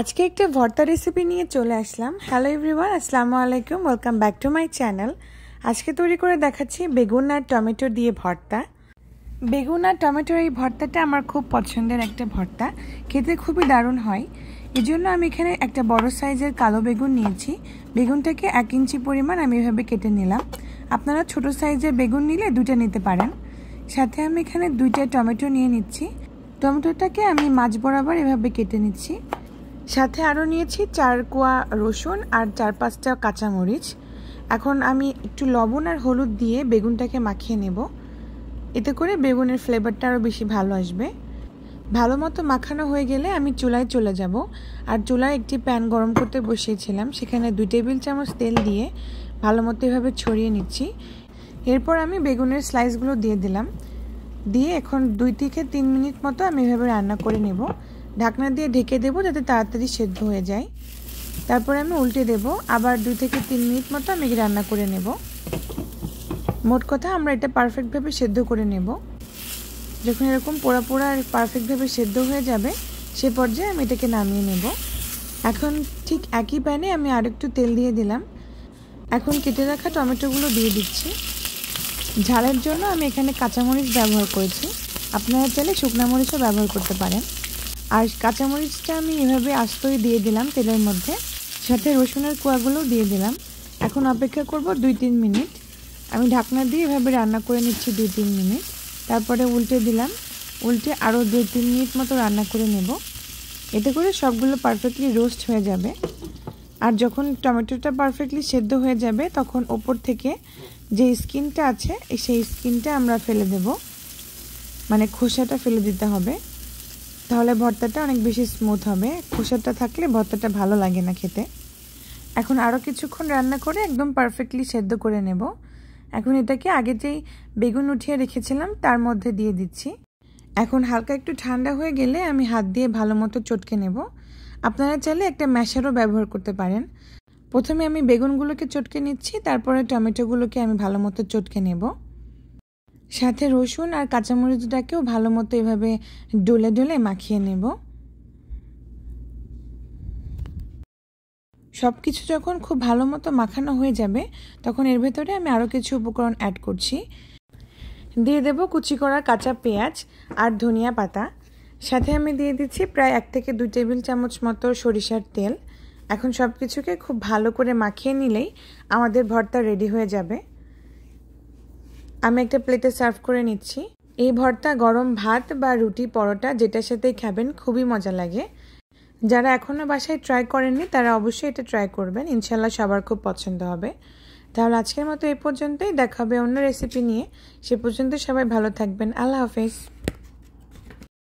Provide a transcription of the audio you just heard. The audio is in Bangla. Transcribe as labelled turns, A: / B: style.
A: আজকে একটা ভর্তা রেসিপি নিয়ে চলে আসলাম। হ্যালো এভরিওয়ান, আসসালামু আলাইকুম, welcome back to my channel. আজকে তৈরি করে দেখাচ্ছি বেগুন আর টমেটো দিয়ে ভর্তা। বেগুন আর টমেটোর এই ভর্তাটা আমার খুব পছন্দের একটা ভর্তা, খেতে খুবই দারুণ হয়। এই জন্য আমি এখানে একটা বড় সাইজের কালো বেগুন নিয়েছি। বেগুনটাকে 1 ইঞ্চি পরিমাণ আমি এভাবে কেটে নিলাম। আপনারা ছোট সাইজের বেগুন নিলে 2টা নিতে পারেন। সাথে আমি এখানে 2টা টমেটো নিয়ে নিচ্ছি। টমেটোটাকে আমি মাঝ বরাবর এভাবে কেটে নিচ্ছি। সাথে আরও নিয়েছি 4 কোয়া রসুন আর 4-5টা কাঁচামরিচ। এখন আমি একটু লবণ আর হলুদ দিয়ে বেগুনটাকে মাখিয়ে নেব। এতে করে বেগুনের ফ্লেভারটা আরও বেশি ভালো আসবে। ভালো মতো মাখানো হয়ে গেলে আমি চুলায় চলে যাব। আর চুলায় একটি প্যান গরম করতে বসিয়েছিলাম, সেখানে 2 টেবিল চামচ তেল দিয়ে ভালো মতো এভাবে ছড়িয়ে নিচ্ছি। এরপর আমি বেগুনের স্লাইসগুলো দিয়ে দিলাম। দিয়ে এখন 2 থেকে 3 মিনিট মতো আমি এভাবে রান্না করে নেব। ঢাকনা দিয়ে ঢেকে দেবো যাতে তাড়াতাড়ি সেদ্ধ হয়ে যায়। তারপরে আমি উল্টে দেব। আবার 2 থেকে 3 মিনিট মতো আমি রান্না করে নেব। মোট কথা আমরা এটা পারফেক্টভাবে সেদ্ধ করে নেব। যখন এরকম পোড়া পোড়া আর পারফেক্টভাবে সেদ্ধ হয়ে যাবে, সে পর্যায়ে আমি এটাকে নামিয়ে নেব। এখন ঠিক একই প্যানে আমি আরেকটু তেল দিয়ে দিলাম। এখন কেটে রাখা টমেটোগুলো দিয়ে দিচ্ছি। ঝালের জন্য আমি এখানে কাঁচামরিচ ব্যবহার করেছি, আপনারা চাইলে শুকনো মরিচও ব্যবহার করতে পারেন। আর কাঁচামরিচটা আমি এভাবে আস্তই দিয়ে দিলাম তেলের মধ্যে, সাথে রসুনের কোয়াগুলোও দিয়ে দিলাম। এখন অপেক্ষা করব 2-3 মিনিট। আমি ঢাকনা দিয়ে এভাবে রান্না করে নিচ্ছি 2-3 মিনিট। তারপরে উল্টে দিলাম। উল্টে আরও 2-3 মিনিট মতো রান্না করে নেব। এতে করে সবগুলো পারফেক্টলি রোস্ট হয়ে যাবে। আর যখন টমেটোটা পারফেক্টলি সেদ্ধ হয়ে যাবে, তখন ওপর থেকে যে স্কিনটা আছে সেই স্কিনটা আমরা ফেলে দেব, মানে খোসাটা ফেলে দিতে হবে। তাহলে ভর্তাটা অনেক বেশি স্মুথ হবে। খোসাটা থাকলে ভর্তাটা ভালো লাগে না খেতে। এখন আরও কিছুক্ষণ রান্না করে একদম পারফেক্টলি সেদ্ধ করে নেব। এখন এটাকে আগে যেই বেগুন উঠিয়ে রেখেছিলাম তার মধ্যে দিয়ে দিচ্ছি। এখন হালকা একটু ঠান্ডা হয়ে গেলে আমি হাত দিয়ে ভালো মতো চটকে নেব। আপনারা চাইলে একটা ম্যাশারও ব্যবহার করতে পারেন। প্রথমে আমি বেগুনগুলোকে চটকে নিচ্ছি, তারপরে টমেটোগুলোকে আমি ভালো মতো চটকে নেব। সাথে রসুন আর কাঁচামরিচটাকেও ভালো মতো এভাবে ডলে ডলে মাখিয়ে নেব। সব কিছু যখন খুব ভালো মতো মাখানো হয়ে যাবে, তখন এর ভেতরে আমি আরও কিছু উপকরণ অ্যাড করছি। দিয়ে দেব কুচি করা কাঁচা পেঁয়াজ আর ধনিয়া পাতা। সাথে আমি দিয়ে দিচ্ছি প্রায় 1 থেকে 2 টেবিল চামচ মতো সরিষার তেল। এখন সব কিছুকে খুব ভালো করে মাখিয়ে নিলেই আমাদের ভর্তা রেডি হয়ে যাবে। আমি একটা প্লেটে সার্ভ করে নিচ্ছি। এই ভর্তা গরম ভাত বা রুটি, পরোটা যেটার সাথেই খাবেন খুবই মজা লাগে। যারা এখনও বাসায় ট্রাই করেননি তারা অবশ্যই এটা ট্রাই করবেন, ইনশাল্লাহ সবার খুব পছন্দ হবে। তাহলে আজকের মতো এই পর্যন্তই, দেখা হবে অন্য রেসিপি নিয়ে। সে পর্যন্ত সবাই ভালো থাকবেন। আল্লাহ হাফেজ।